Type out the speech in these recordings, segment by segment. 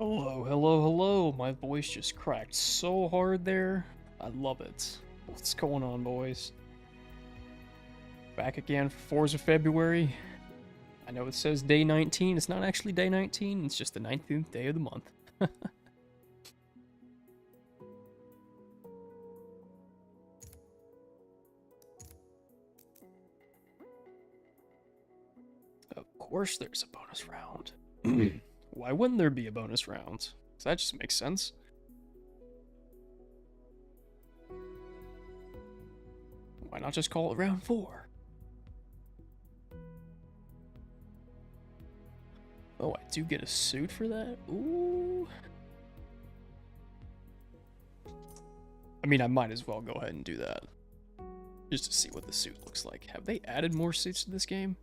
Hello, hello, hello. My voice just cracked so hard there. I love it. What's going on, boys? Back again for Forza February. I know it says day 19. It's not actually day 19. It's just the 19th day of the month. Of course there's a bonus round. Why wouldn't there be a bonus round? That just makes sense. Why not just call it round 4? Oh, I do get a suit for that? Ooh. I mean, I might as well go ahead and do that. Just to see what the suit looks like. Have they added more suits to this game?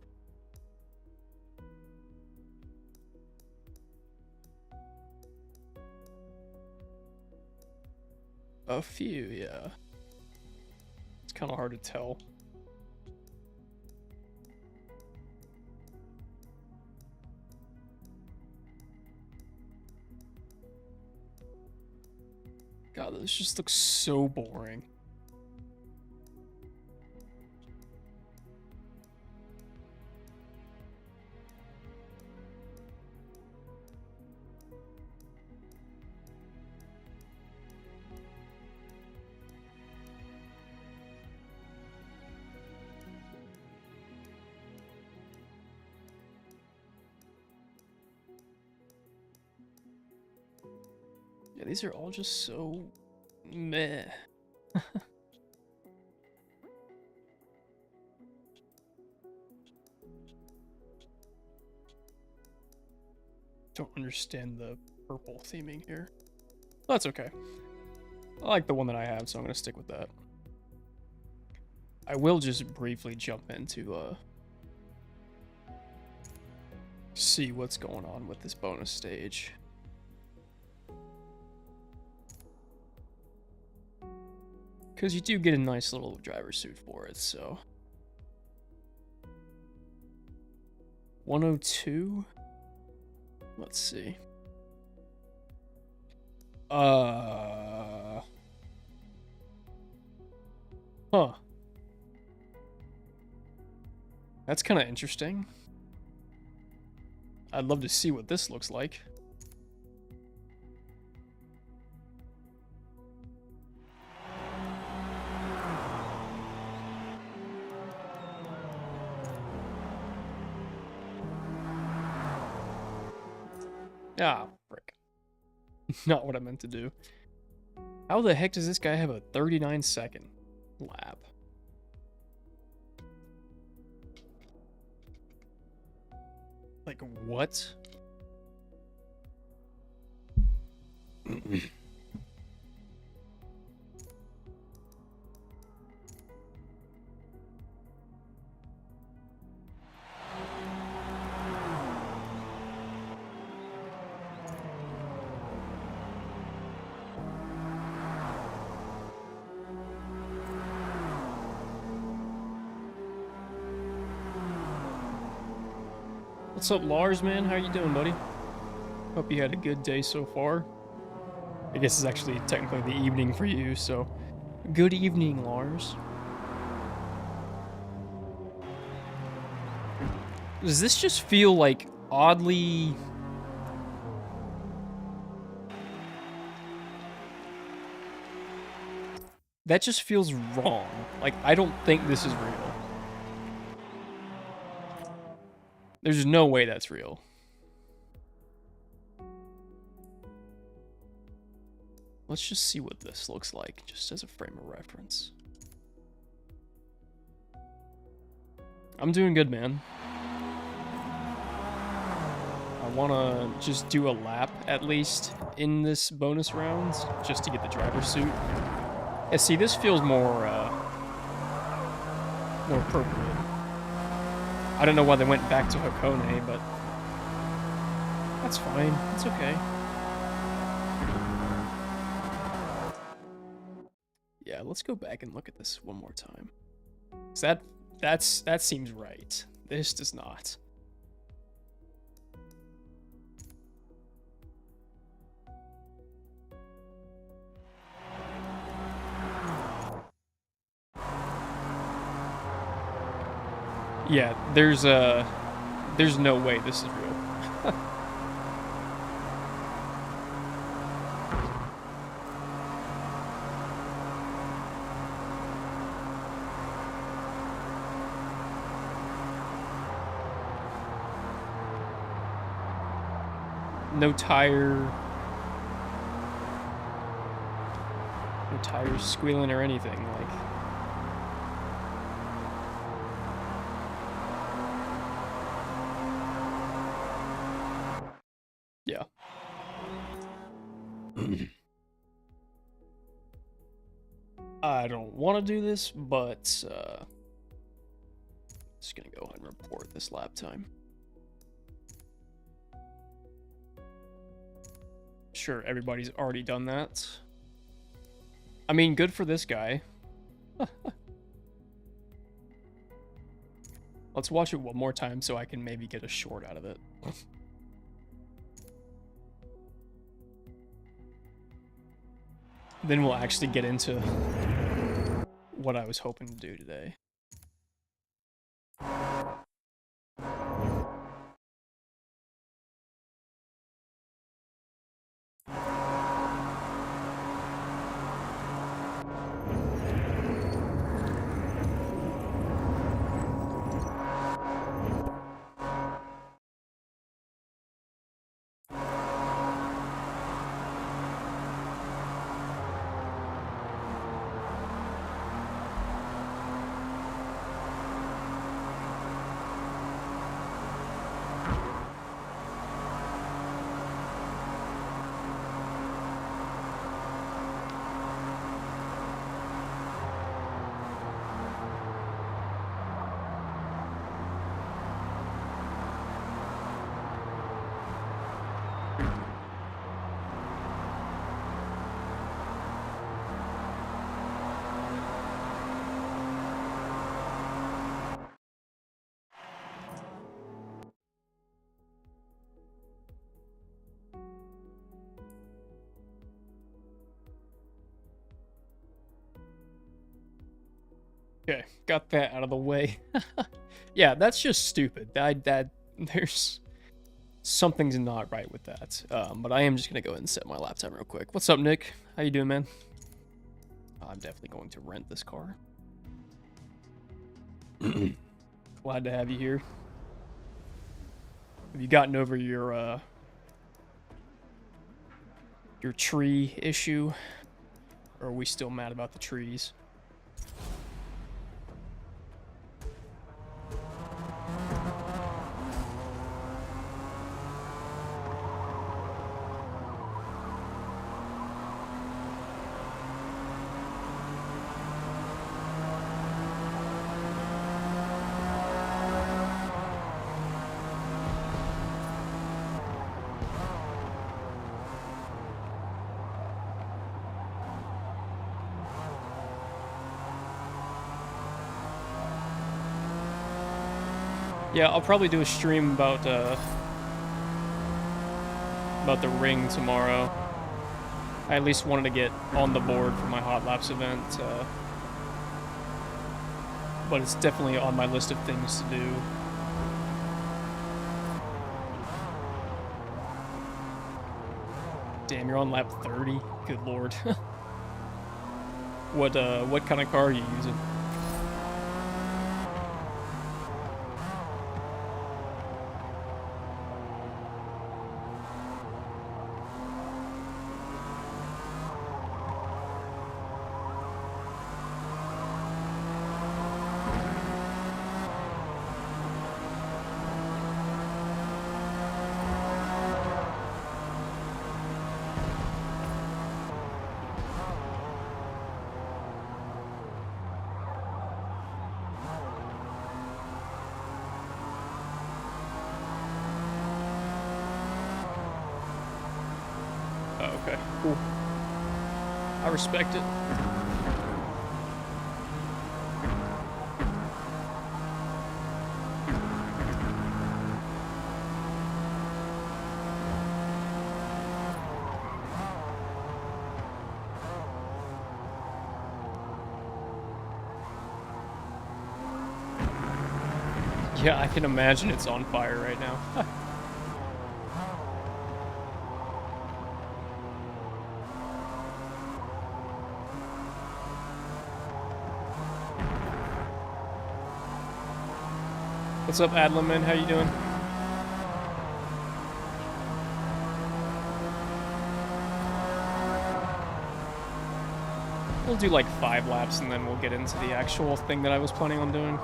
A few, yeah. It's kind of hard to tell. God, this just looks so boring. Yeah, these are all just so meh. Don't understand the purple theming here. That's okay. I like the one that I have, so I'm gonna stick with that. I will just briefly jump into see what's going on with this bonus stage. Because you do get a nice little driver suit for it, so. 102? Let's see. Huh. That's kind of interesting. I'd love to see what this looks like. Ah, frick. Not what I meant to do. How the heck does this guy have a 39-second lap? Like, what? What's up, Lars, man? How you doing, buddy? Hope you had a good day so far. I guess it's actually technically the evening for you, so good evening, Lars. Does this just feel like oddly... That just feels wrong. Like, I don't think this is real. There's no way that's real. Let's just see what this looks like, just as a frame of reference. I'm doing good, man. I want to just do a lap, at least, in this bonus round, just to get the driver's suit. Yeah, see, this feels more appropriate. I don't know why they went back to Hakone, but that's fine. It's okay. Yeah, let's go back and look at this one more time. 'Cause that seems right. This does not. Yeah, there's no way this is real. No tires squealing or anything, like. Yeah. I don't want to do this, but just gonna go ahead and report this lap time. Sure, everybody's already done that. I mean, good for this guy. Let's watch it one more time so I can maybe get a short out of it. Then we'll actually get into what I was hoping to do today. Okay, got that out of the way. Yeah, that's just stupid. There's something's not right with that. But I am just gonna go ahead and set my lap time real quick. What's up, Nick? How you doing, man? I'm definitely going to rent this car. Glad to have you here. Have you gotten over your tree issue? Or are we still mad about the trees? Yeah, I'll probably do a stream about the ring tomorrow. I at least wanted to get on the board for my Hot Laps event, but it's definitely on my list of things to do. Damn, you're on lap 30? Good lord. What kind of car are you using? Okay, cool. I respect it. Yeah, I can imagine it's on fire right now. What's up, Adlaman? How you doing? We'll do like 5 laps and then we'll get into the actual thing that I was planning on doing.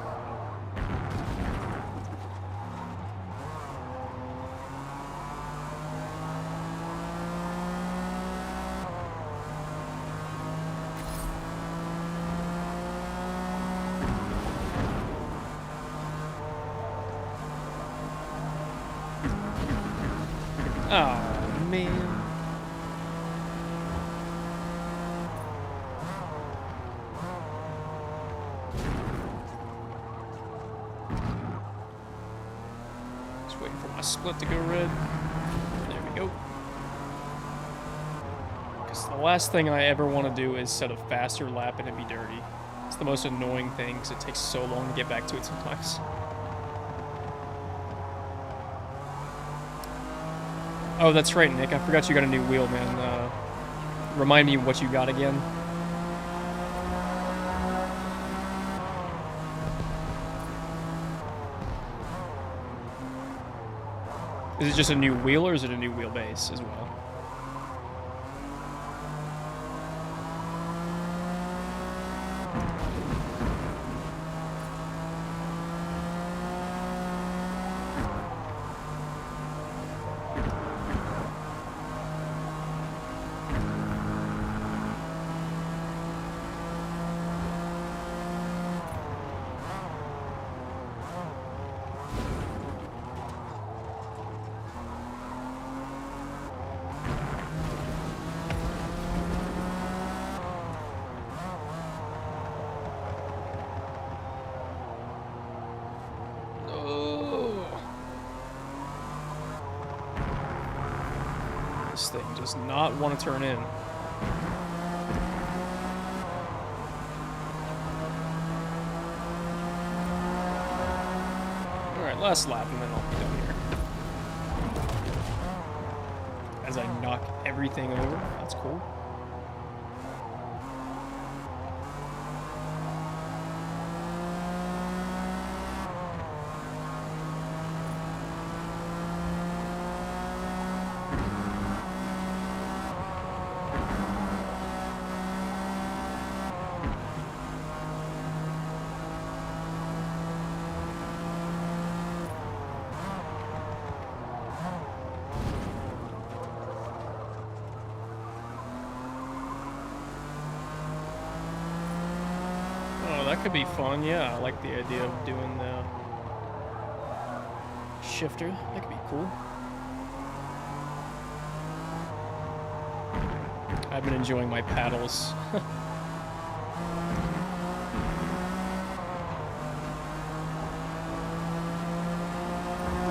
Oh, man. Just waiting for my split to go red. There we go. Because the last thing I ever want to do is set a faster lap and it be dirty. It's the most annoying thing because it takes so long to get back to it sometimes. Oh, that's right, Nick. I forgot you got a new wheel, man. Remind me what you got again. Is it just a new wheel or is it a new wheelbase as well? This thing does not want to turn in. Alright, last lap and then I'll be done here. As I knock everything over, that's cool. That could be fun, yeah. I like the idea of doing the shifter. That could be cool. I've been enjoying my paddles.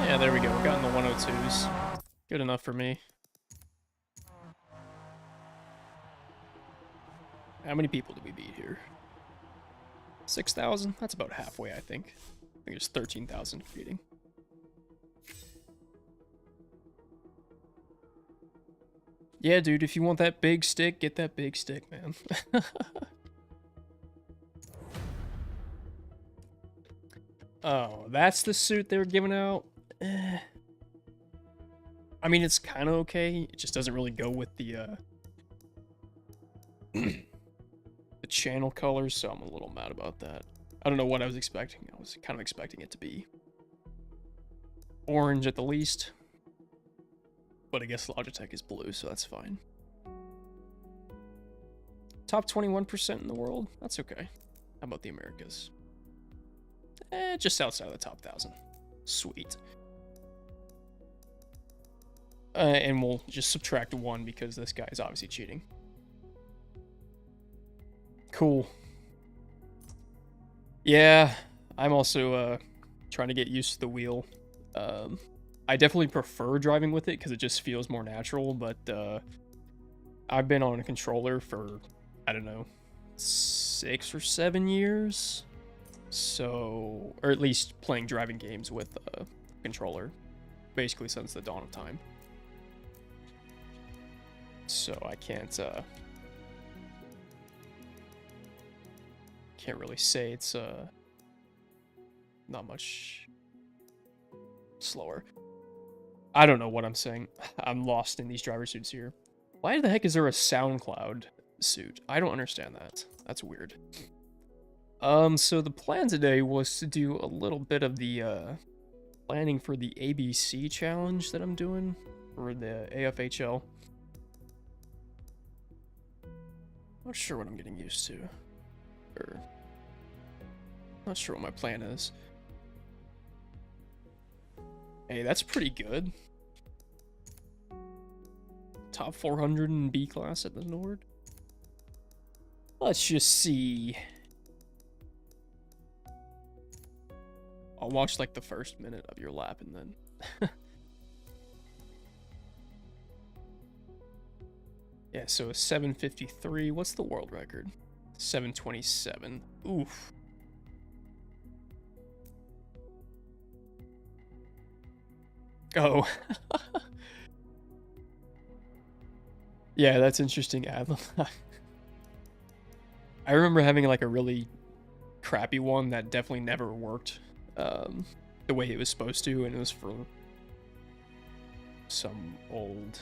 Yeah, there we go. We got in the 102s. Good enough for me. How many people did we beat here? 6,000? That's about halfway, I think. I think it's 13,000 beating. Yeah, dude, if you want that big stick, get that big stick, man. Oh, that's the suit they were giving out? I mean, it's kind of okay. It just doesn't really go with the, the channel colors, so I'm a little mad about that. I don't know what I was expecting. I was kind of expecting it to be orange at the least. But I guess Logitech is blue, so that's fine. Top 21% in the world? That's okay. How about the Americas? Just outside of the top 1,000. Sweet. And we'll just subtract 1 because this guy is obviously cheating. Cool. Yeah, I'm also trying to get used to the wheel. I definitely prefer driving with it because it just feels more natural, but I've been on a controller for, I don't know, 6 or 7 years. So, or at least playing driving games with a controller, basically since the dawn of time. So I can't really say it's not much slower. I don't know what I'm saying. I'm lost in these driver suits here. Why the heck is there a SoundCloud suit? I don't understand that. That's weird. So the plan today was to do a little bit of the planning for the ABC challenge that I'm doing for the AFHL. Not sure what I'm getting used to. Or not sure what my plan is. Hey, that's pretty good. Top 400 in B class at the Nord. Let's just see. I'll watch like the first minute of your lap and then. Yeah, so 7:53. What's the world record? 7:27. Oof. Oh. Yeah, that's interesting, Adam. I remember having like a really crappy one that definitely never worked the way it was supposed to, and it was for some old...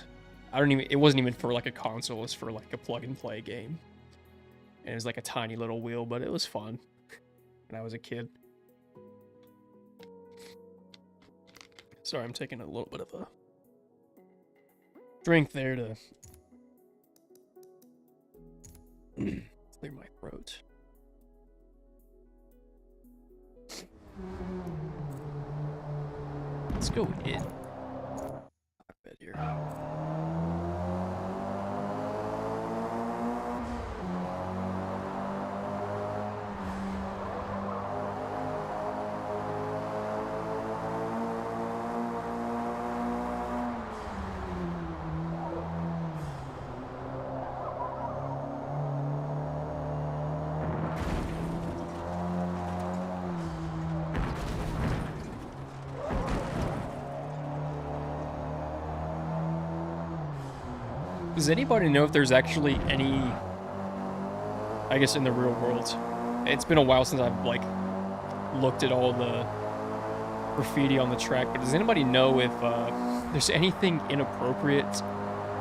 it wasn't even for like a console, it was for like a plug and play game. And it was like a tiny little wheel, but it was fun when I was a kid. Sorry, I'm taking a little bit of a drink there to clear my throat. Let's go in. Cockpit here. Does anybody know if there's actually any, I guess in the real world, it's been a while since I've like looked at all the graffiti on the track, but does anybody know if there's anything inappropriate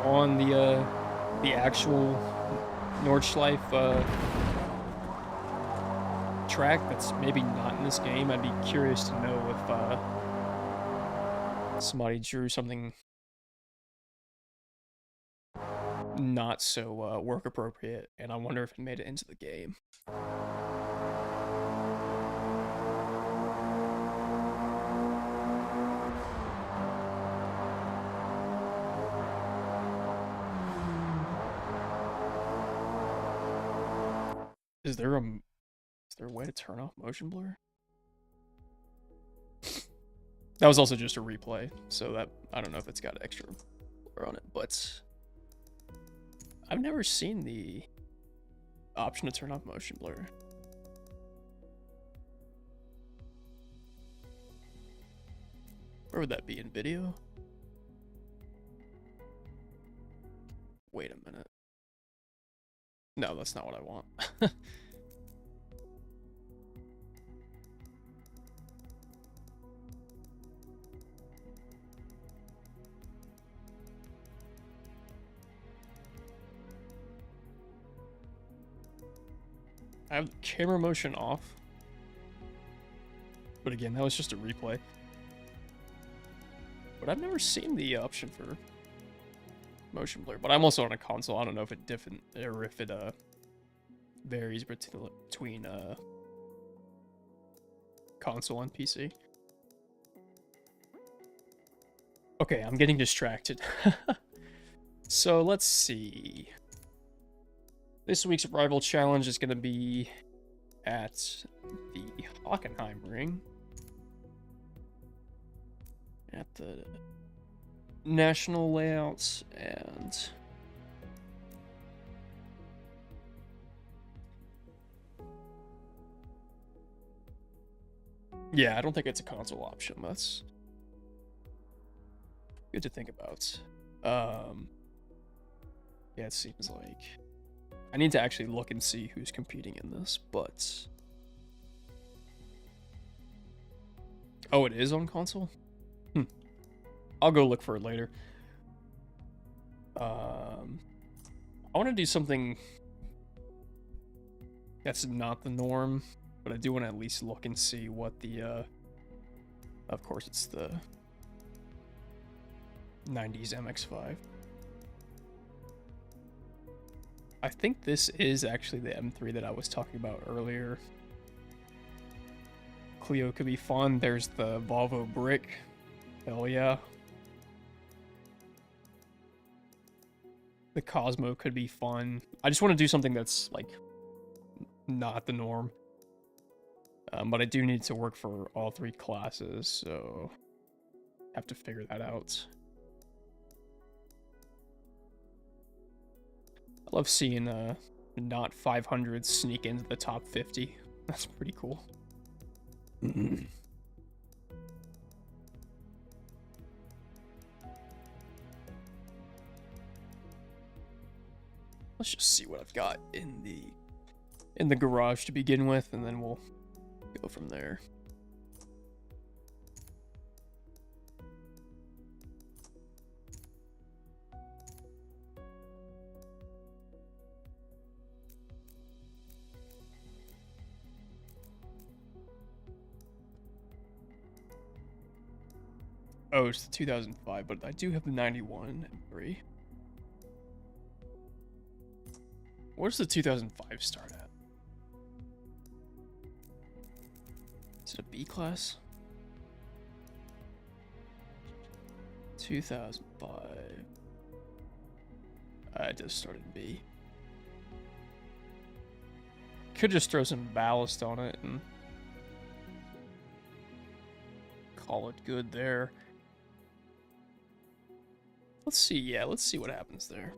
on the actual Nordschleife track that's maybe not in this game? I'd be curious to know if somebody drew something not so work appropriate, and I wonder if it made it into the game. Is there a way to turn off motion blur? That was also just a replay, so that I don't know if it's got extra blur on it, but I've never seen the option to turn off motion blur. Where would that be, in video? Wait a minute. No, that's not what I want. I have camera motion off. But again, that was just a replay. But I've never seen the option for motion blur. But I'm also on a console. I don't know if it varies between console and PC. Okay, I'm getting distracted. So let's see. This week's rival challenge is going to be at the Hockenheim ring. At the national layouts, and Yeah, I don't think it's a console option. That's good to think about. Yeah, it seems like I need to actually look and see who's competing in this, but oh, it is on console? I'll go look for it later. I want to do something that's not the norm, but I do want to at least look and see what the of course it's the 90s MX-5. I think this is actually the M3 that I was talking about earlier. Clio could be fun. There's the Volvo Brick. Hell yeah. The Cosmo could be fun. I just want to do something that's, like, not the norm. But I do need to work for all 3 classes, so have to figure that out. I love seeing not 500 sneak into the top 50. That's pretty cool. Let's just see what I've got in the garage to begin with, and then we'll go from there. Oh, it's the 2005, but I do have the 91 and 3. Where's the 2005 start at? Is it a B class? 2005. I just started B. Could just throw some ballast on it and call it good there. Let's see, yeah, let's see what happens there.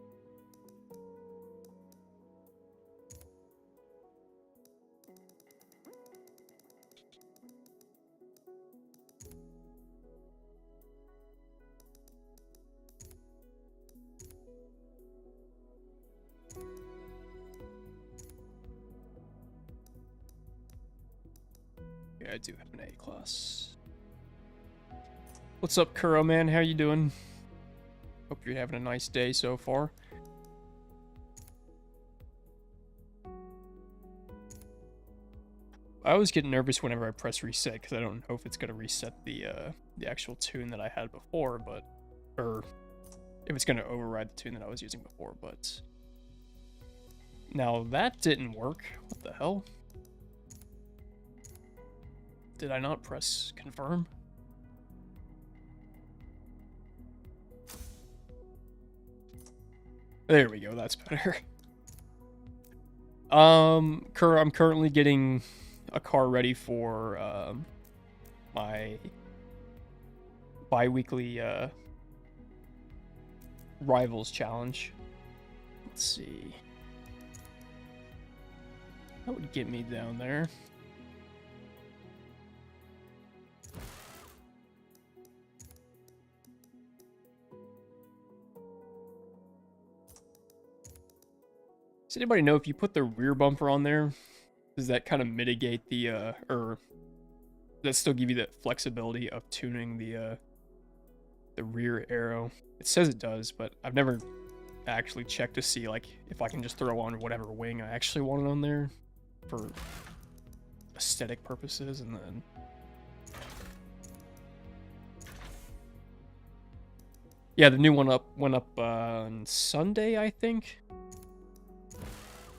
Yeah, I do have an A class. What's up, Kuro man? How you doing? Hope you're having a nice day so far. I always get nervous whenever I press reset because I don't know if it's gonna reset the actual tune that I had before, or if it's gonna override the tune that I was using before. But now that didn't work. What the hell? Did I not press confirm? There we go, that's better. I'm currently getting a car ready for my bi-weekly Rivals challenge. Let's see. That would get me down there. Does anybody know if you put the rear bumper on there, does that kind of mitigate the, or does that still give you that flexibility of tuning the rear aero? It says it does, but I've never actually checked to see, like, if I can just throw on whatever wing I actually want on there for aesthetic purposes, and then... Yeah, the new one went up on Sunday, I think.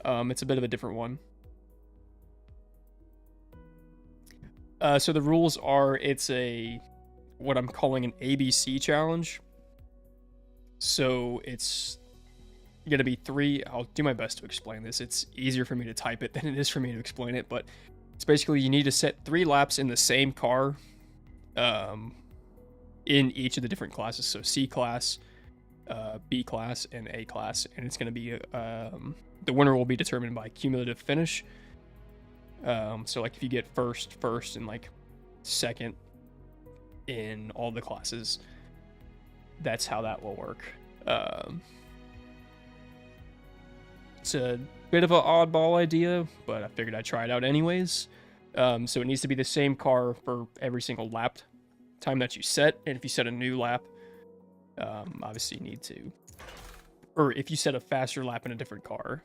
It's a bit of a different one. So the rules are, it's what I'm calling an ABC challenge. So it's going to be 3, I'll do my best to explain this. It's easier for me to type it than it is for me to explain it, but it's basically you need to set 3 laps in the same car in each of the different classes. So C class, B class, and A class, and it's going to be the winner will be determined by cumulative finish. So like if you get first and like second in all the classes. That's how that will work. It's a bit of an oddball idea, but I figured I'd try it out anyways. So it needs to be the same car for every single lap time that you set, and if you set a new lap, obviously you need to, or if you set a faster lap in a different car,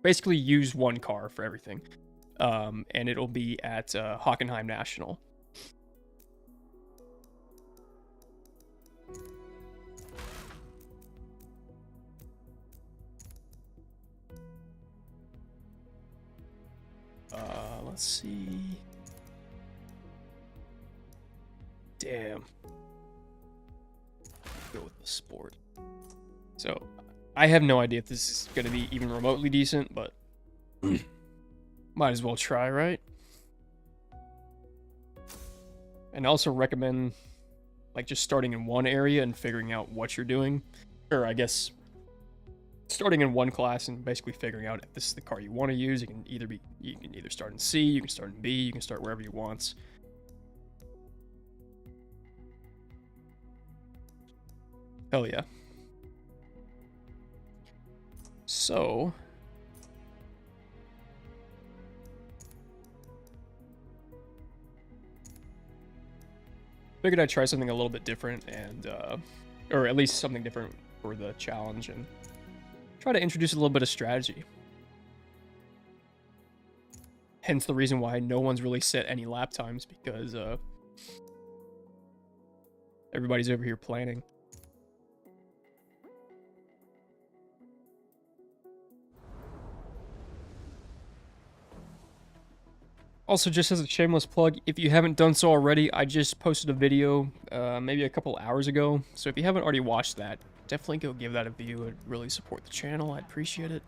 basically use one car for everything, and it'll be at Hockenheim National. Let's see. Damn. Go with the sport. So, I have no idea if this is going to be even remotely decent, but might as well try, right? And I also recommend, like, just starting in one area and figuring out what you're doing. Or, I guess, starting in one class and basically figuring out if this is the car you want to use. You can either start in C, you can start in B, you can start wherever you want. Hell yeah. So, figured I'd try something a little bit different, and or at least something different for the challenge, and try to introduce a little bit of strategy. Hence the reason why no one's really set any lap times, because everybody's over here planning. Also, just as a shameless plug, if you haven't done so already, I just posted a video maybe a couple hours ago. So if you haven't already watched that, definitely go give that a view. It'd really support the channel. I'd appreciate it.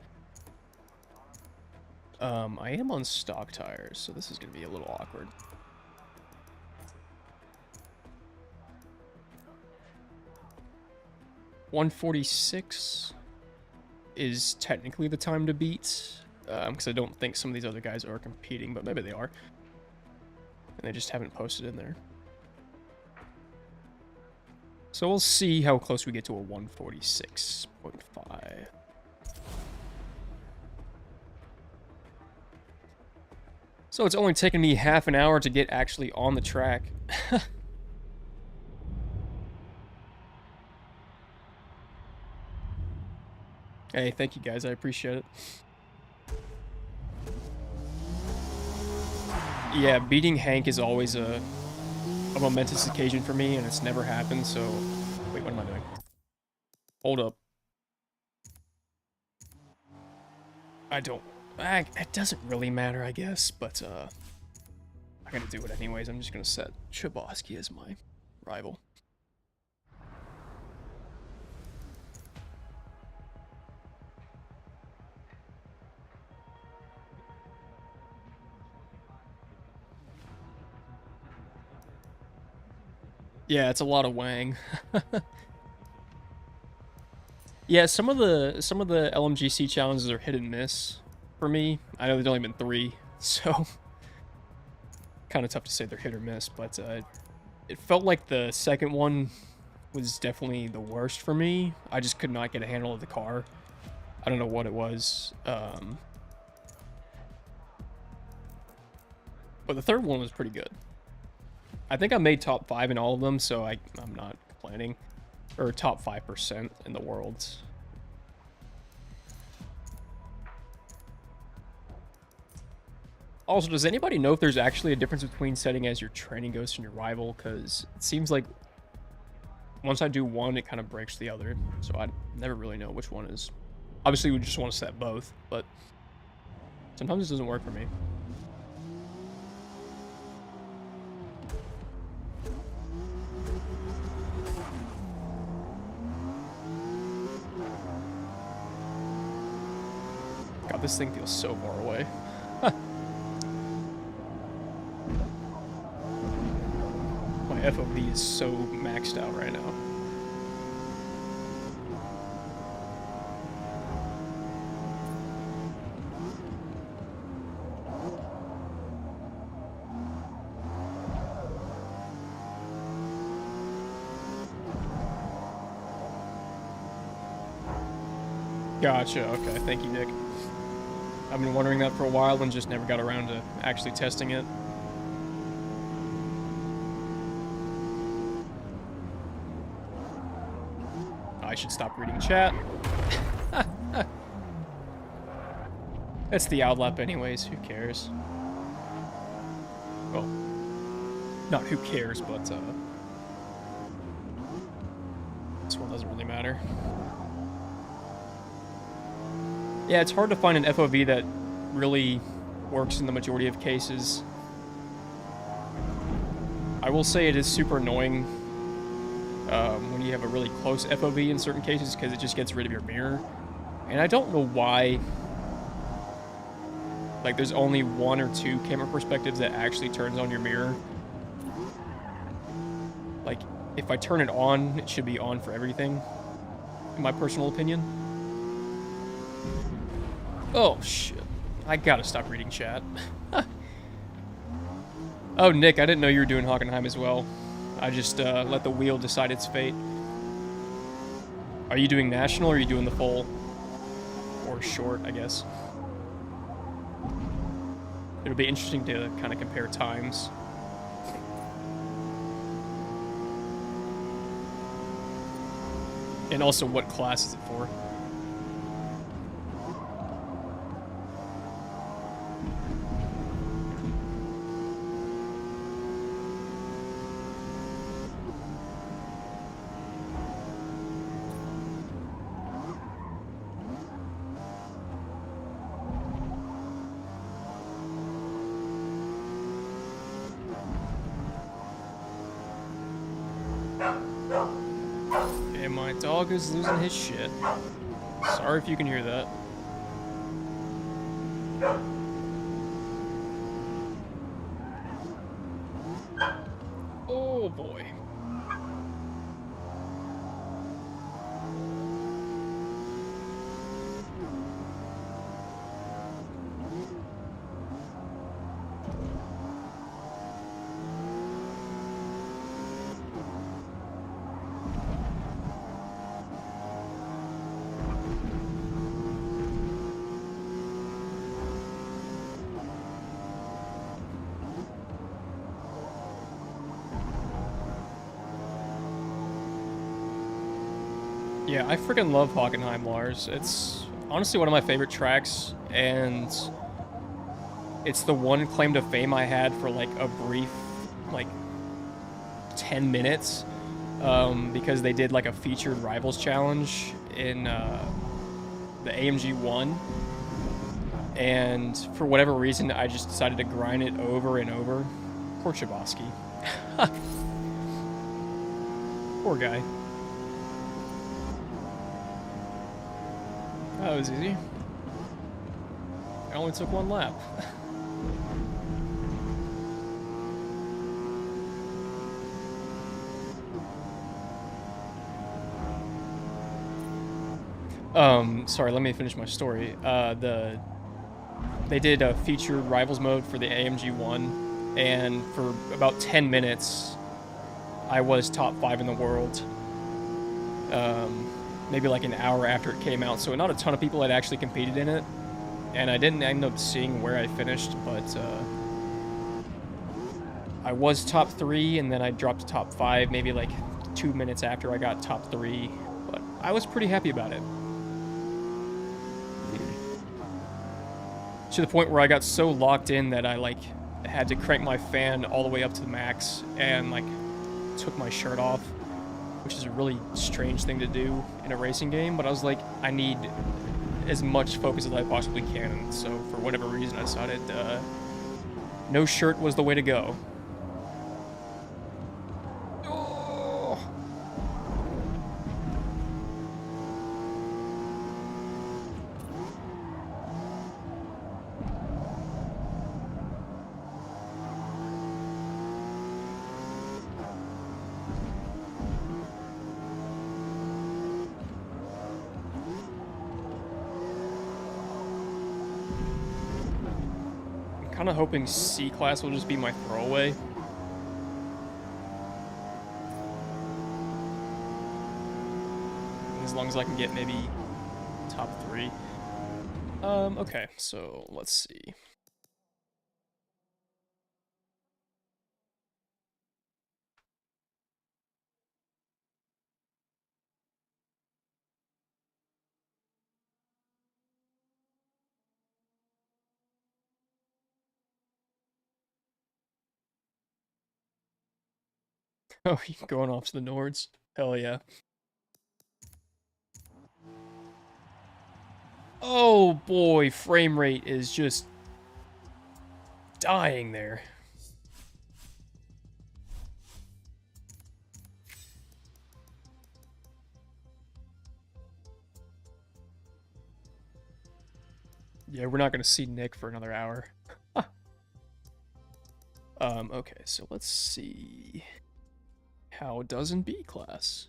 I am on stock tires, so this is going to be a little awkward. .146 is technically the time to beat. Because I don't think some of these other guys are competing, but maybe they are. And they just haven't posted in there. So we'll see how close we get to a 146.5. So it's only taken me half an hour to get actually on the track. Hey, thank you guys, I appreciate it. Yeah, beating Hank is always a momentous occasion for me, and it's never happened, so... Wait, what am I doing? Hold up. I don't... it doesn't really matter, I guess, but, I gotta do it anyways. I'm just gonna set Chbosky as my rival. Yeah, it's a lot of Wang. Yeah, some of the LMGC challenges are hit and miss for me. I know there's only been 3, so kind of tough to say they're hit or miss, but it felt like the second one was definitely the worst for me. I just could not get a handle of the car. I don't know what it was. But the third one was pretty good. I think I made top 5 in all of them, so I'm not complaining. Or top 5% in the world. Also, does anybody know if there's actually a difference between setting as your training ghost and your rival? Because it seems like once I do one, it kind of breaks the other. So I never really know which one is. Obviously, we just want to set both, but sometimes it doesn't work for me. God, this thing feels so far away. My FOV is so maxed out right now. Gotcha. Okay, thank you, Nick. I've been wondering that for a while and just never got around to actually testing it. I should stop reading chat. It's the outlap anyways, who cares? Well, not who cares, but this one doesn't really matter. Yeah, it's hard to find an FOV that really works in the majority of cases. I will say it is super annoying when you have a really close FOV in certain cases because it just gets rid of your mirror. And I don't know why. Like, there's only 1 or 2 camera perspectives that actually turns on your mirror. Like, if I turn it on, it should be on for everything, in my personal opinion. Oh, shit. I gotta stop reading chat. Oh, Nick, I didn't know you were doing Hockenheim as well. I just let the wheel decide its fate. Are you doing national or are you doing the full? Or short, I guess. It'll be interesting to kind of compare times. And also, what class is it for? And my dog is losing his shit. Sorry if you can hear that. Oh boy. Yeah, I freaking love Hockenheim, Lars. It's honestly one of my favorite tracks, and it's the one claim to fame I had for like a brief, like 10 minutes, because they did like a featured rivals challenge in the AMG 1, and for whatever reason, I just decided to grind it over and over. Poor Chabosky. Poor guy. That was easy. I only took 1 lap. Sorry, let me finish my story. They did a featured rivals mode for the AMG 1, and for about 10 minutes, I was top 5 in the world. Maybe like an hour after it came out, so not a ton of people had actually competed in it, and I didn't end up seeing where I finished, but I was top 3, and then I dropped to top 5 maybe like 2 minutes after I got top 3, but I was pretty happy about it. To the point where I got so locked in that I like had to crank my fan all the way up to the max and like took my shirt off, which is a really strange thing to do in a racing game, but I was like, I need as much focus as I possibly can, and so for whatever reason I decided no shirt was the way to go. Kind of hoping C class will just be my throwaway. As long as I can get maybe top 3. Okay, so let's see. Oh, you're going off to the Nords? Hell yeah. Oh boy, frame rate is just dying there. Yeah, we're not gonna see Nick for another hour. Okay, so let's see. How does in B class?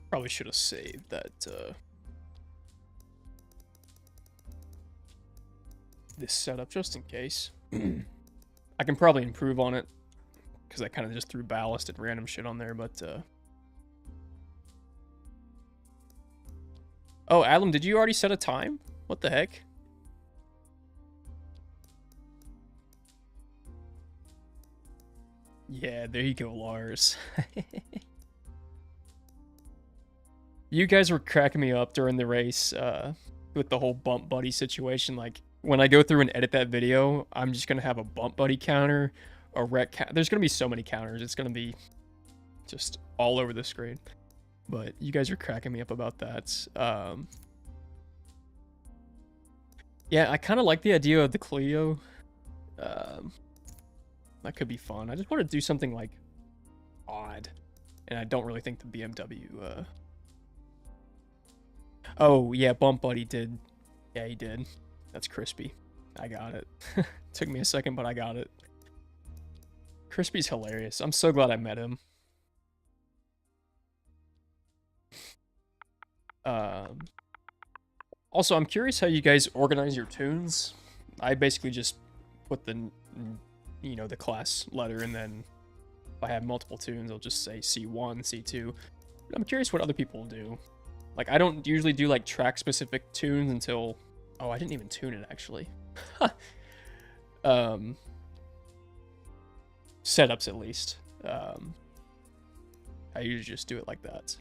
Probably should have saved that, this setup just in case. I can probably improve on it, because I kind of just threw ballast and random shit on there, but, Oh, Adam, did you already set a time? What the heck? Yeah, there you go, Lars. You guys were cracking me up during the race, with the whole bump buddy situation. Like, when I go through and edit that video, I'm just gonna have a bump buddy counter, a wreck count. There's gonna be so many counters. It's gonna be just all over the screen. But you guys are cracking me up about that. Yeah, I kind of like the idea of the Clio. That could be fun. I just want to do something like odd, and I don't really think the BMW. Oh yeah, Bump Buddy did. Yeah, he did. That's Crispy. I got it. Took me a second, but I got it. Crispy's hilarious. I'm so glad I met him. Also, I'm curious how you guys organize your tunes. I basically just put the, the class letter, and then if I have multiple tunes, I'll just say C1, C2. I'm curious what other people do. Like, I don't usually do, like, track-specific tunes until... Oh, I didn't even tune it, actually. Setups, at least. I usually just do it like that.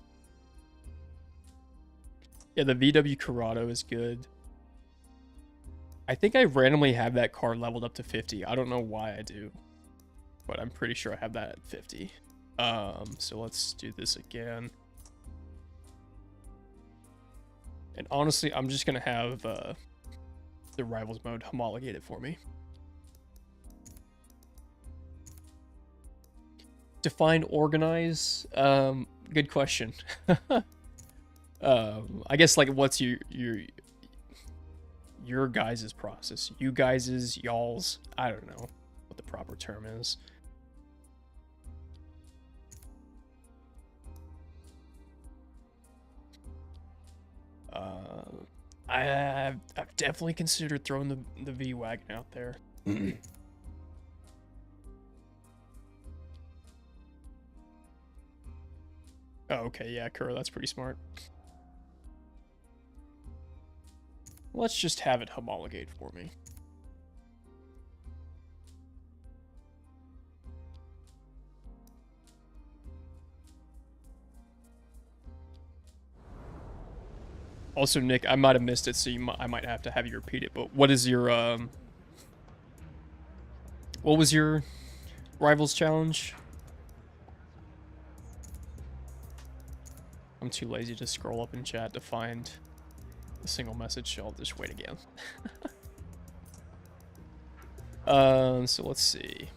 Yeah, the VW Corrado is good. I think I randomly have that car leveled up to 50. I don't know why I do, but I'm pretty sure I have that at 50. So let's do this again. And honestly, I'm just gonna have the Rivals mode homologated for me. Define organize. Good question. I guess, like, what's your guys' process? You guys', y'all's? I don't know what the proper term is. I've definitely considered throwing the V-Wagon out there. Oh, okay, yeah, Kuro, that's pretty smart. Let's just have it homologate for me. Also, Nick, I might have missed it, so I might have to have you repeat it. But what is your what was your Rivals challenge? I'm too lazy to scroll up in chat to find a single message, so I'll just wait again. So let's see.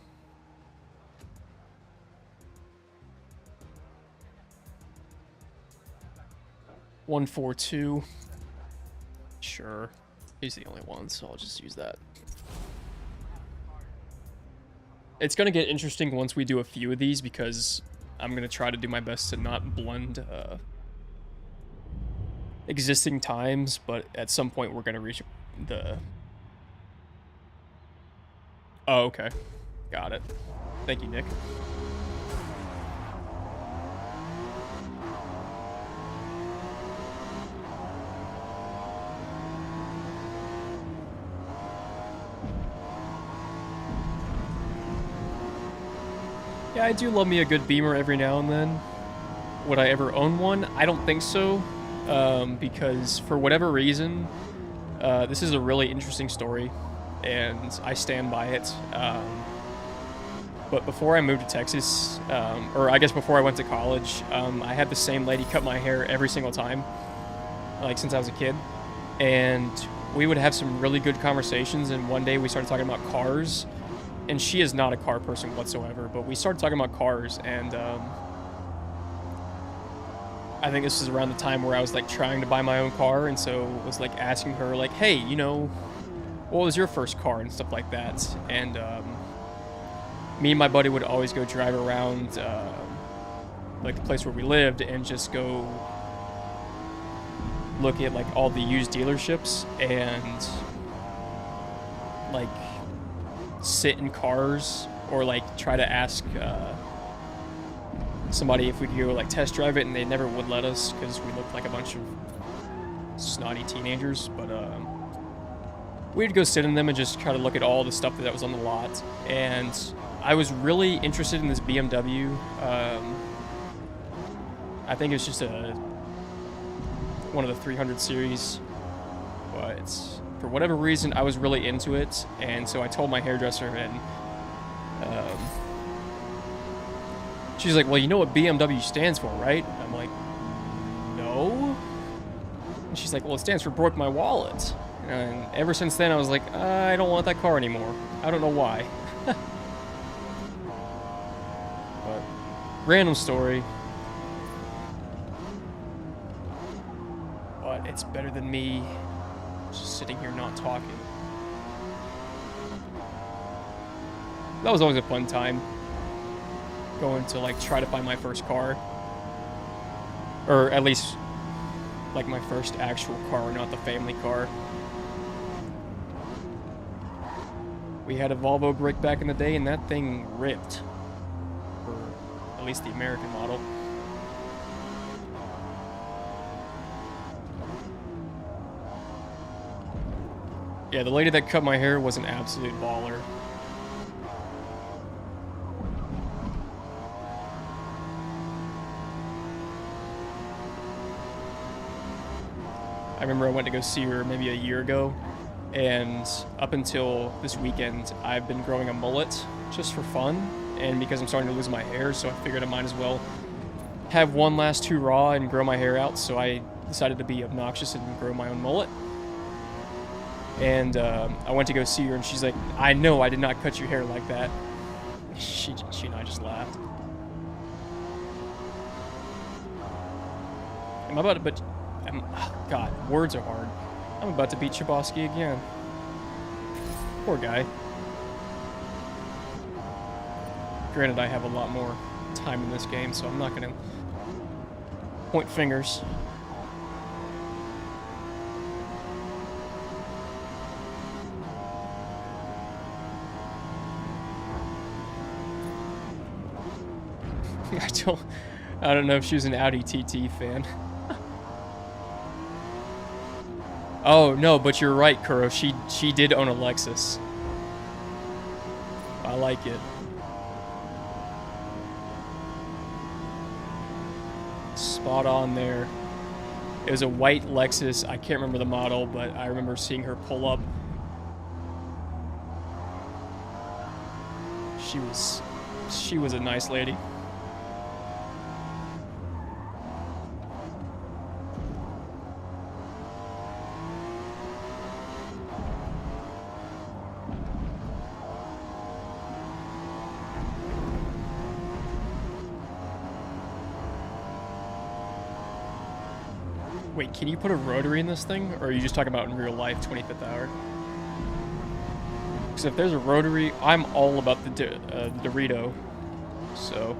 $142. Sure. He's the only one, so I'll just use that. It's gonna get interesting once we do a few of these, because I'm gonna try to do my best to not blend existing times, but at some point we're gonna reach the... Oh, okay. Got it. Thank you, Nick. Yeah, I do love me a good Beamer every now and then. Would I ever own one? I don't think so, because for whatever reason, this is a really interesting story, and I stand by it. But before I moved to Texas, or I guess before I went to college, I had the same lady cut my hair every single time, like since I was a kid. And we would have some really good conversations, and one day we started talking about cars, and she is not a car person whatsoever, but we started talking about cars, and I think this was around the time where I was like trying to buy my own car, and so was like asking her like, hey, you know, what was your first car and stuff like that. And me and my buddy would always go drive around like the place where we lived and just go look at like all the used dealerships and like sit in cars or like try to ask somebody if we could go like test drive it, and they never would let us because we looked like a bunch of snotty teenagers. But we'd go sit in them and just try to look at all the stuff that was on the lot. And I was really interested in this BMW. I think it's just one of the 300 series, but for whatever reason I was really into it, and so I told my hairdresser, and she's like, well, you know what BMW stands for, right? And I'm like, no. And she's like, well, it stands for broke my wallet. And ever since then I was like, I don't want that car anymore. I don't know why. But random story. But it's better than me just sitting here not talking. That was always a fun time. Going to like try to find my first car. Or at least like my first actual car, not the family car. We had a Volvo brick back in the day, and that thing ripped. For at least the American model. Yeah, the lady that cut my hair was an absolute baller. I remember I went to go see her maybe a year ago, and up until this weekend, I've been growing a mullet just for fun, and because I'm starting to lose my hair, so I figured I might as well have one last hurrah and grow my hair out, so I decided to be obnoxious and grow my own mullet. And I went to go see her, and she's like, I know I did not cut your hair like that. She and I just laughed. I'm about to, but God, words are hard. I'm about to beat Chabosky again. Poor guy. Granted, I have a lot more time in this game, so I'm not going to point fingers. I don't know if she was an Audi TT fan. Oh, no, but you're right, Kuro. She did own a Lexus. I like it. Spot on there. It was a white Lexus. I can't remember the model, but I remember seeing her pull up. She was a nice lady. Wait, can you put a rotary in this thing? Or are you just talking about in real life, 25th hour? Because if there's a rotary, I'm all about the Dorito. So...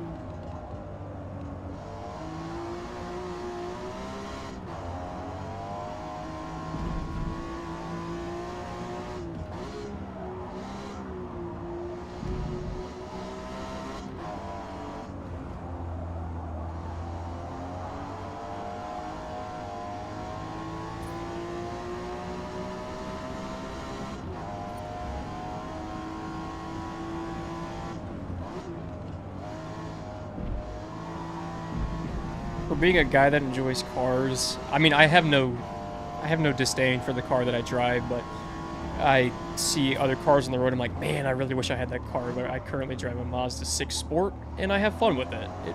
For being a guy that enjoys cars, I mean, I have no disdain for the car that I drive, but I see other cars on the road. I'm like, man, I really wish I had that car. But I currently drive a Mazda 6 Sport, and I have fun with it. It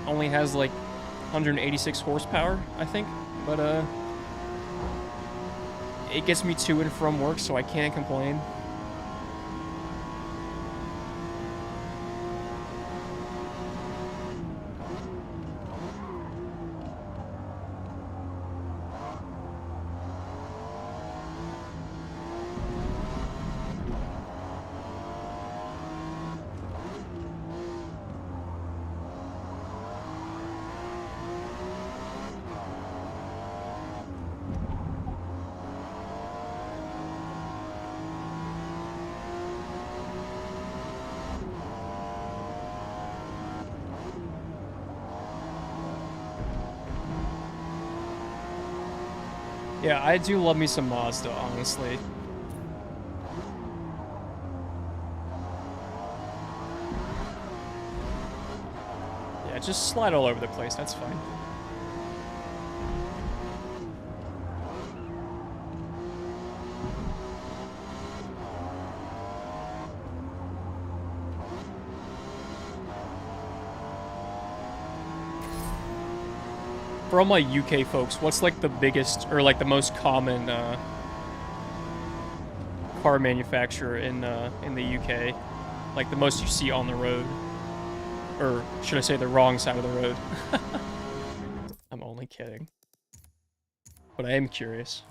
only has like 186 horsepower, I think, but it gets me to and from work, so I can't complain. Yeah, I do love me some Mazda, honestly. Yeah, just slide all over the place, that's fine. For all my UK folks, what's like the biggest or like the most common car manufacturer in the UK? Like the most you see on the road, or should I say the wrong side of the road? I'm only kidding, but I am curious.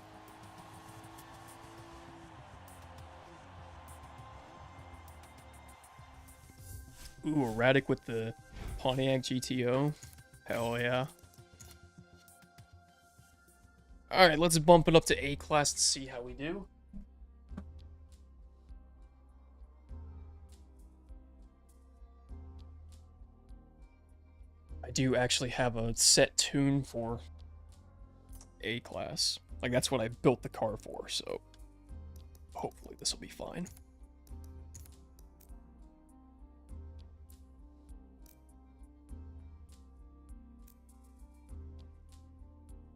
Ooh, erratic with the Pontiac GTO. Hell yeah. Alright, let's bump it up to A class to see how we do. I do actually have a set tune for A class. Like, that's what I built the car for, so hopefully this will be fine.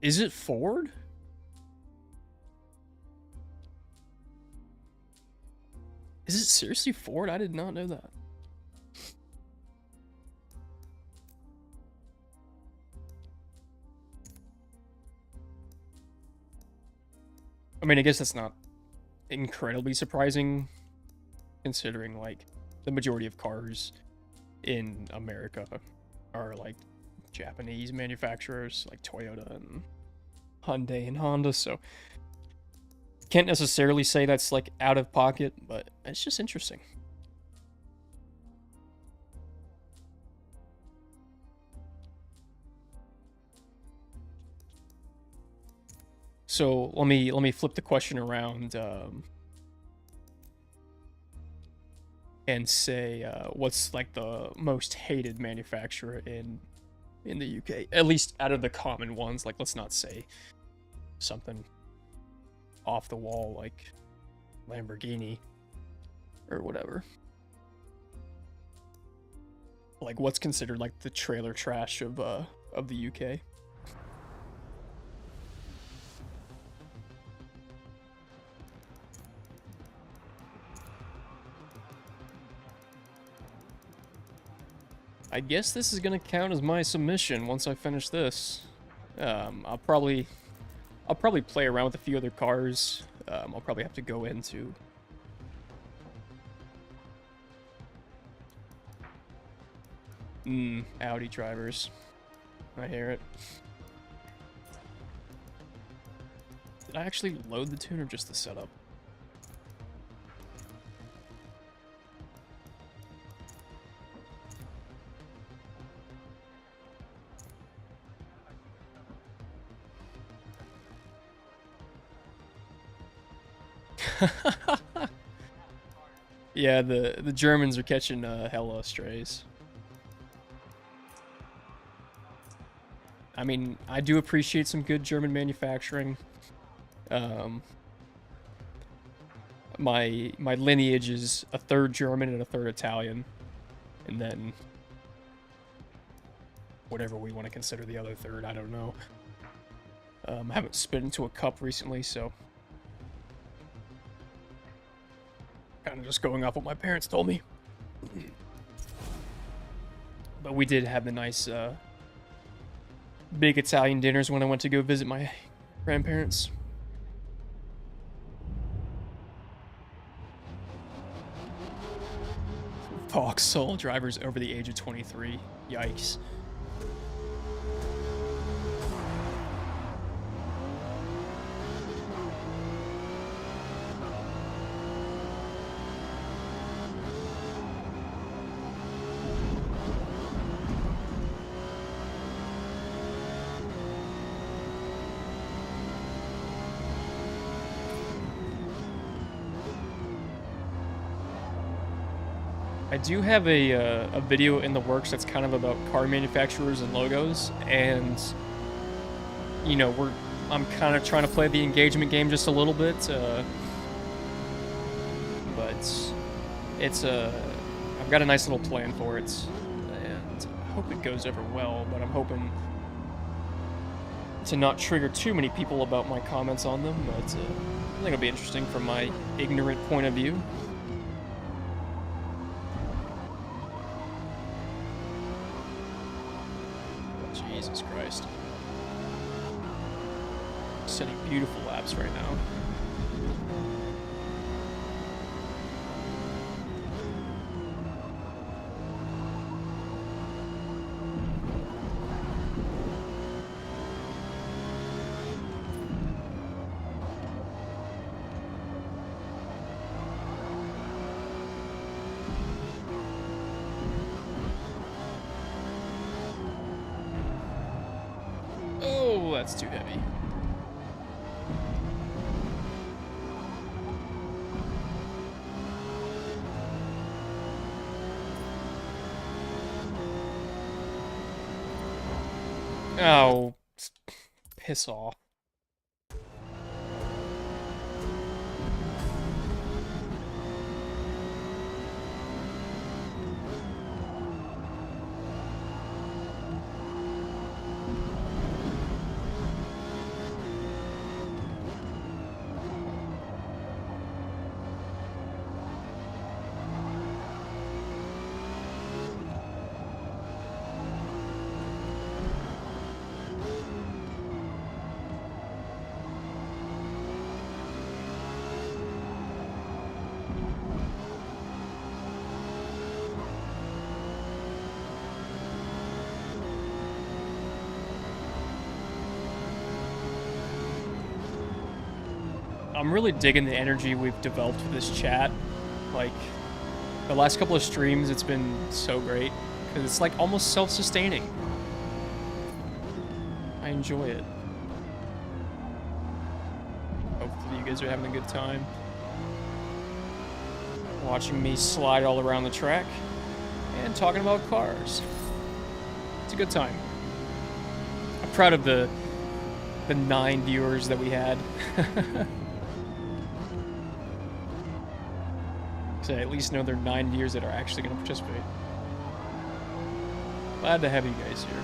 Is it Ford? Is it seriously Ford? I did not know that. I mean, I guess that's not incredibly surprising, considering, like, the majority of cars in America are, like, Japanese manufacturers, like Toyota and Hyundai and Honda, so can't necessarily say that's, like, out of pocket, but it's just interesting. So let me flip the question around and say what's like the most hated manufacturer in the UK, at least out of the common ones. Like, let's not say something off the wall like Lamborghini or whatever. Like, what's considered like the trailer trash of the UK? I guess this is gonna count as my submission once I finish this. I'll probably play around with a few other cars. I'll probably have to go into Audi drivers. I hear it. Did I actually load the tune or just the setup? Yeah, the Germans are catching hella strays. I mean, I do appreciate some good German manufacturing. My lineage is a third German and a third Italian, and then whatever we want to consider the other third. I don't know. I haven't spit into a cup recently, so kind of just going off what my parents told me. But we did have the nice big Italian dinners when I went to go visit my grandparents. Vauxhall drivers over the age of 23. Yikes. I do have a video in the works that's kind of about car manufacturers and logos, and you know, I'm kind of trying to play the engagement game just a little bit, but I've got a nice little plan for it, and I hope it goes over well. But I'm hoping to not trigger too many people about my comments on them. But I think it'll be interesting from my ignorant point of view. Jesus Christ. Setting beautiful laps right now. Oh, that's too heavy. Oh, piss off. I'm really digging the energy we've developed with this chat. Like, the last couple of streams, it's been so great. Because it's like almost self-sustaining. I enjoy it. Hopefully you guys are having a good time. Watching me slide all around the track. And talking about cars. It's a good time. I'm proud of the 9 viewers that we had. So I at least know there are 9 viewers that are actually going to participate. Glad to have you guys here.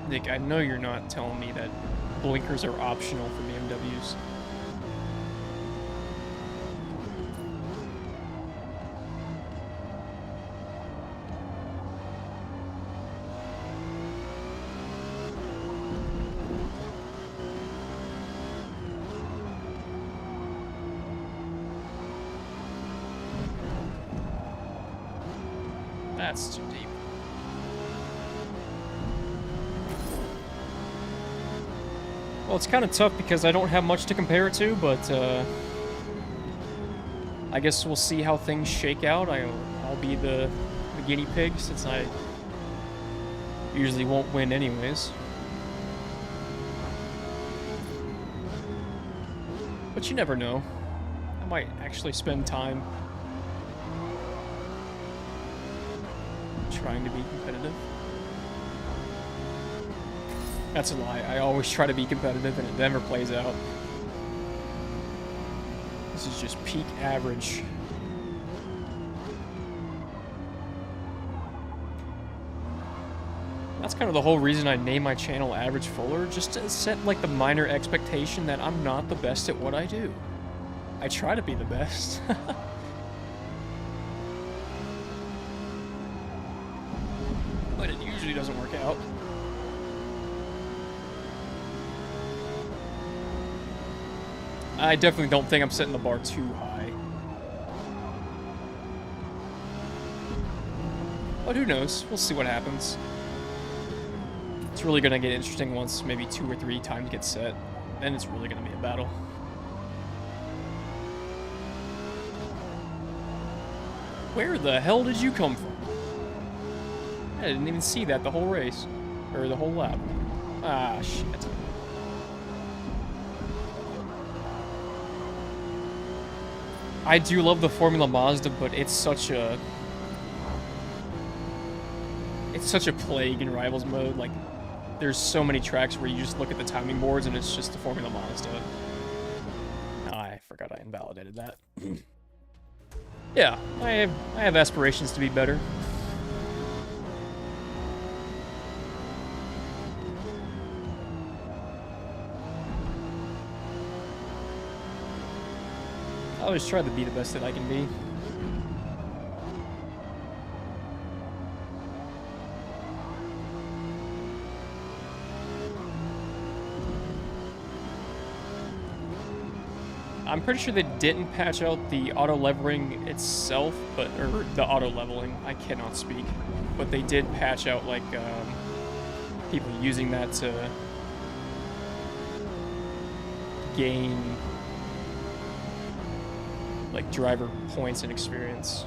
Nick, I know you're not telling me that blinkers are optional for BMWs. That's too deep. Well, it's kind of tough because I don't have much to compare it to, but I guess we'll see how things shake out. I'll be the guinea pig since I usually won't win anyways. But you never know. I might actually spend time trying to be competitive. That's a lie. I always try to be competitive, and it never plays out. This is just peak average. That's kind of the whole reason I named my channel Average Fuller, just to set like the minor expectation that I'm not the best at what I do. I try to be the best. But it usually doesn't work out. I definitely don't think I'm setting the bar too high. But who knows? We'll see what happens. It's really gonna get interesting once maybe 2 or 3 times get set. Then it's really gonna be a battle. Where the hell did you come from? I didn't even see that the whole race. Or the whole lap. Ah, shit. I do love the Formula Mazda, but it's such a plague in Rivals mode. Like, there's so many tracks where you just look at the timing boards and it's just the Formula Mazda. Oh, I forgot I invalidated that. Yeah, I have aspirations to be better. I always try to be the best that I can be. I'm pretty sure they didn't patch out the auto leveling itself, or the auto leveling. I cannot speak, but they did patch out like people using that to gain like driver points and experience.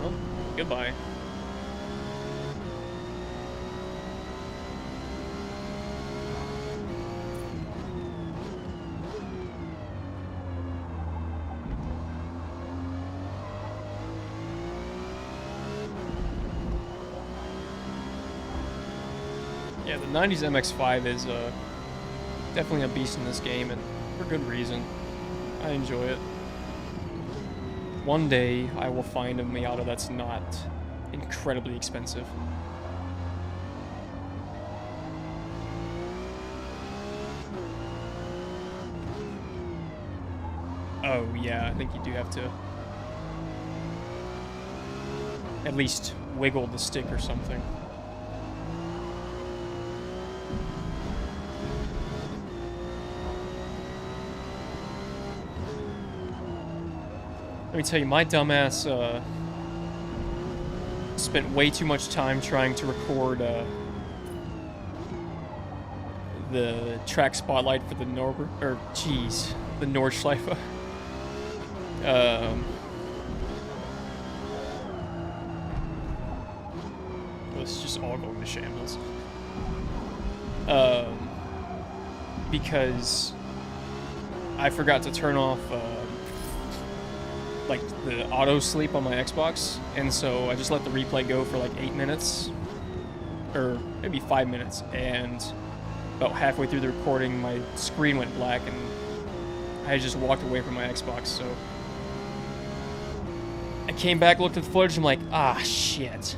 Well, goodbye. Yeah, the 90s MX-5 is definitely a beast in this game, and for good reason. I enjoy it. One day, I will find a Miata that's not incredibly expensive. Oh, yeah, I think you do have to at least wiggle the stick or something. Let me tell you, my dumbass spent way too much time trying to record the track spotlight for the the Nordschleife. It's just all going to shambles. Because I forgot to turn off like the auto sleep on my Xbox, and so I just let the replay go for like 8 minutes, or maybe 5 minutes, and about halfway through the recording my screen went black and I just walked away from my Xbox. So I came back, looked at the footage, I'm like, ah shit,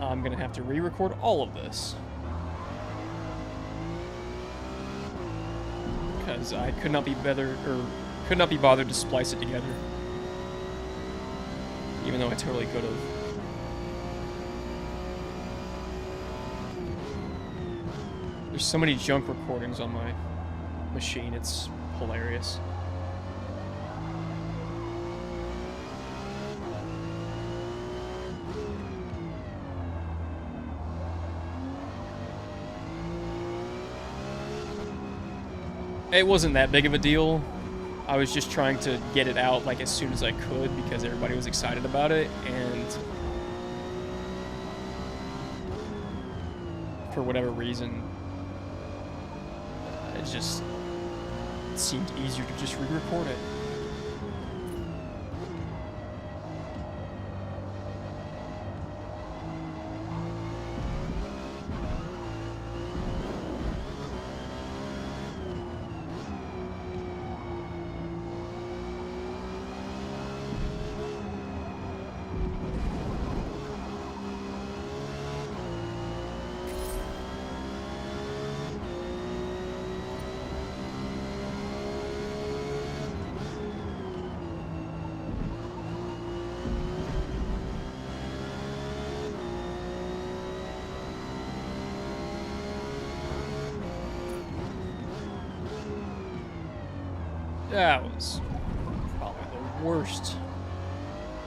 I'm gonna have to re-record all of this because I could not be bothered to splice it together. Even though I totally could have. There's so many junk recordings on my machine, it's hilarious. It wasn't that big of a deal. I was just trying to get it out like as soon as I could because everybody was excited about it, and for whatever reason, it just seemed easier to just re-record it. That was probably the worst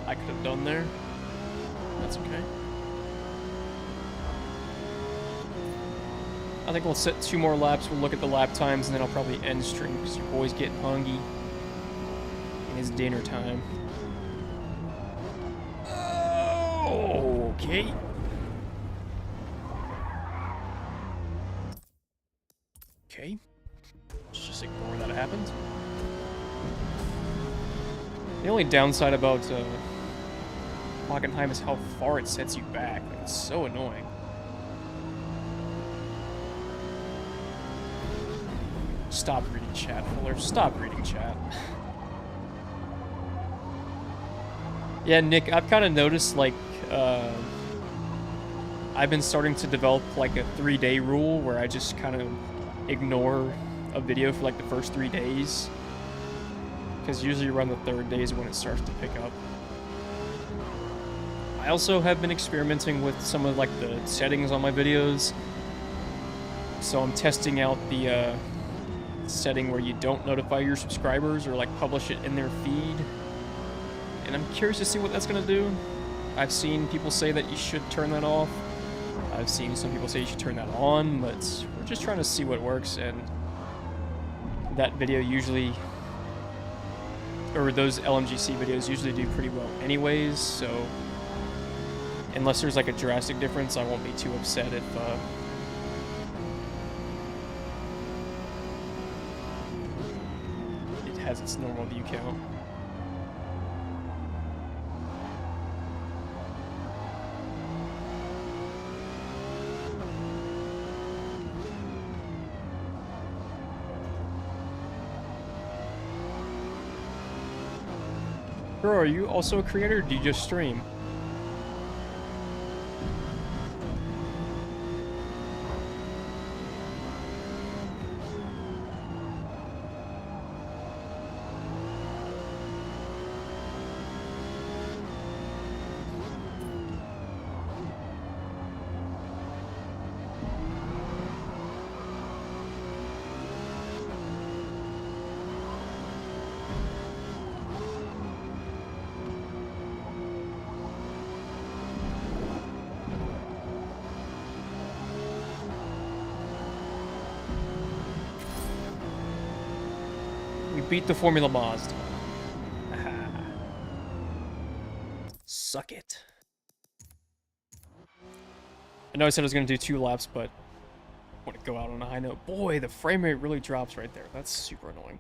I could have done there. That's okay. I think we'll set 2 more laps. We'll look at the lap times, and then I'll probably end stream because your boy's getting hungry. And it's dinner time. Oh, okay. Okay. Let's just ignore that happened. The only downside about Hockenheim is how far it sets you back. Like, it's so annoying. Stop reading chat, Fuller. Stop reading chat. Yeah, Nick, I've kind of noticed, like, I've been starting to develop, like, a 3-day rule where I just kind of ignore a video for, like, the first 3 days. Because usually around the 3rd day is when it starts to pick up. I also have been experimenting with some of, like, the settings on my videos. So I'm testing out the, setting where you don't notify your subscribers or like publish it in their feed, and I'm curious to see what that's gonna do. I've seen people say that you should turn that off. I've seen some people say you should turn that on, but we're just trying to see what works. And that video usually, or those LMGC videos usually do pretty well anyways, so unless there's like a drastic difference, I won't be too upset if has its normal view count. Bro, are you also a creator, or do you just stream? Beat the Formula Mazda. Suck it. I know I said I was going to do 2 laps, but I want to go out on a high note. Boy, the frame rate really drops right there. That's super annoying.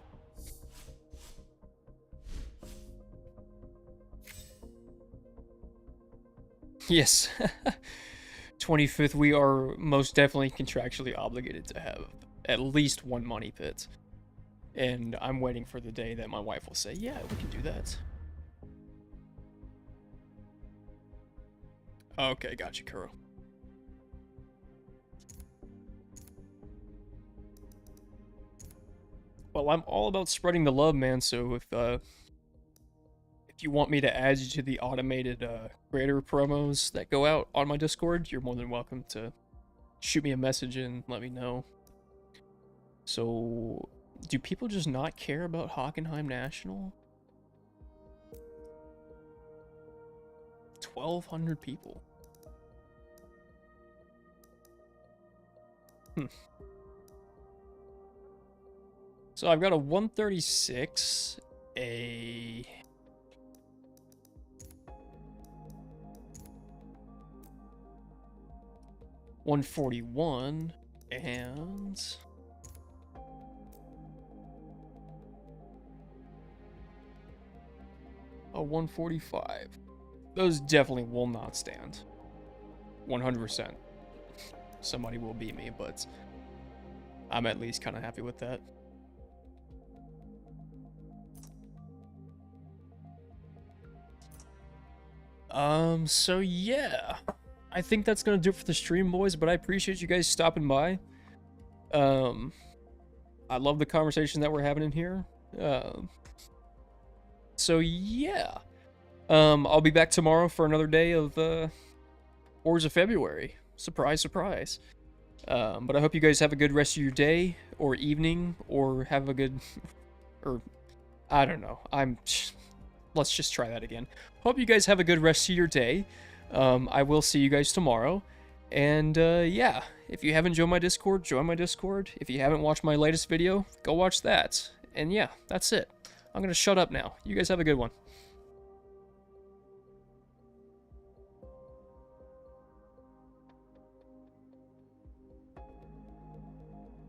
Yes. 25th, we are most definitely contractually obligated to have at least 1 money pit. And I'm waiting for the day that my wife will say, yeah, we can do that. Okay, got you, Kuro. Well, I'm all about spreading the love, man, so if you want me to add you to the automated creator promos that go out on my Discord, you're more than welcome to shoot me a message and let me know. So, do people just not care about Hockenheim National? 1,200 people. So I've got a 136, a 141, and a 145. Those definitely will not stand. 100%. Somebody will beat me, but I'm at least kind of happy with that. So yeah. I think that's gonna do it for the stream, boys, but I appreciate you guys stopping by. I love the conversation that we're having in here. So yeah. I'll be back tomorrow for another day of Forza February. Surprise, surprise. But I hope you guys have a good rest of your day or evening, or have a good, or I don't know. Let's just try that again. Hope you guys have a good rest of your day. I will see you guys tomorrow. And yeah, if you haven't joined my Discord, join my Discord. If you haven't watched my latest video, go watch that. And yeah, that's it. I'm gonna shut up now. You guys have a good one.